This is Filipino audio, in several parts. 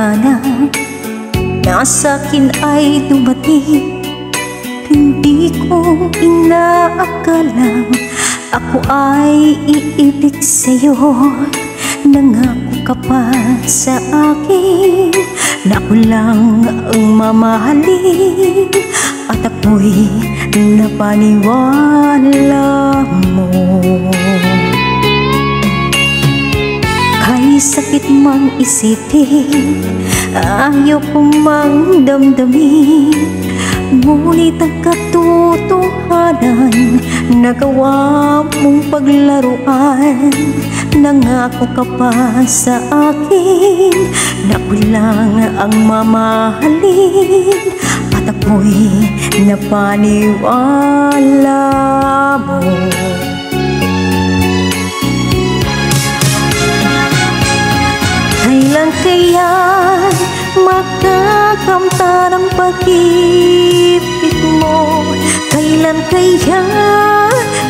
tadhana na sa'kin ay dumating. Hindi ko inaakala ako ay iibig sa'yo. Nangako ka pa sa akin na ako lang ang mamahalin, at ako'y napaniwala mo. Kay sakit mang isipin, ayaw ko mang damdamin, ngunit ang katotohanan nagawa mong paglaruan. Nangako ka pa sa akin na ako lang ang mamahalin, at ako'y napaniwala mo. Kailan kaya makakamtan ang pag-ibig mo? Kailan kaya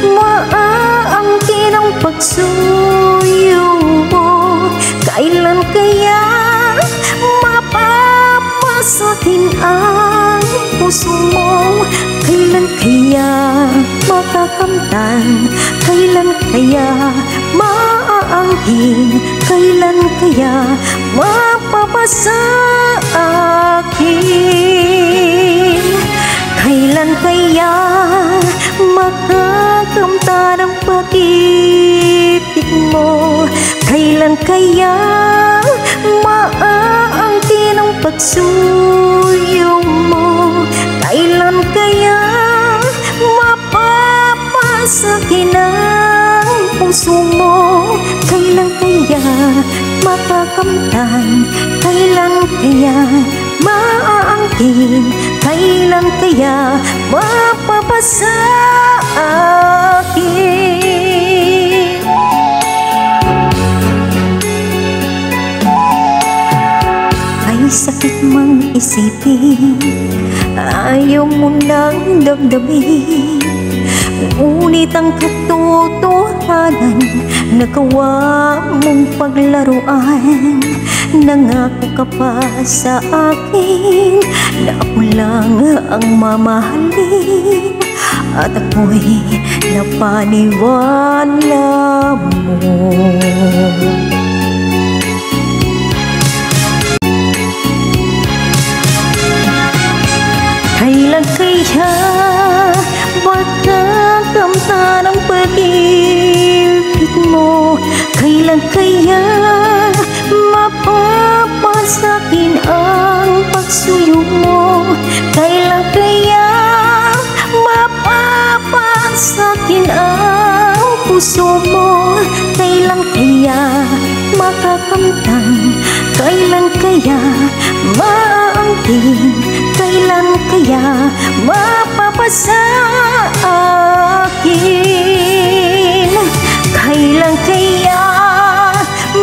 maaangkin ang pagsuyo mo? Kailan kaya mapapasakin ang puso mo? Kailan kaya makakamtan? Kailan kaya maaangkin? Kailan kaya mapapasa akin? Kailan kaya makakamtan ang pag-ibig mo? Kailan kaya maaangkin ang pagsuyo mo? Kailan kaya mapapasakin ang puso mo? Kailan kaya makakamtan? Kailan kaya maaangkin? Kailan kaya mapapasa akin? Ay sakit mang isipin, ayaw mo nang damdamin, ngunit ang katotohanan nagawa mong paglaruan. Nangako ka pa sa akin na ako lang ang mamahalin, at ako'y napaniwala mo. Kailan kaya makakamtan ang pag-ibig mo? Kailan kaya mapapasakin ang pagsuyo mo? Kailan kaya mapapasakin ang puso mo? Kailan kaya makakamtan? Kailan kaya maaangkin? Kailan kaya mapapasa akin? Kailan kaya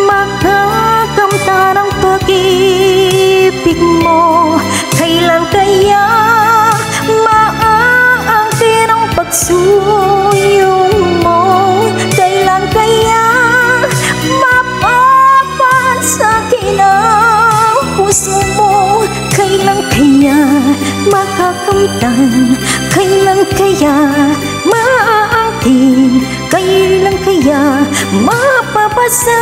makakamtan ang pag-ibig mo? Kailan kaya maaangkin ang pagsuyo mo? Kailan kaya mapapasakin ang puso mo? Kailan kaya makakamtan? Kailan kaya maaangkin? Kailan kaya mapapasa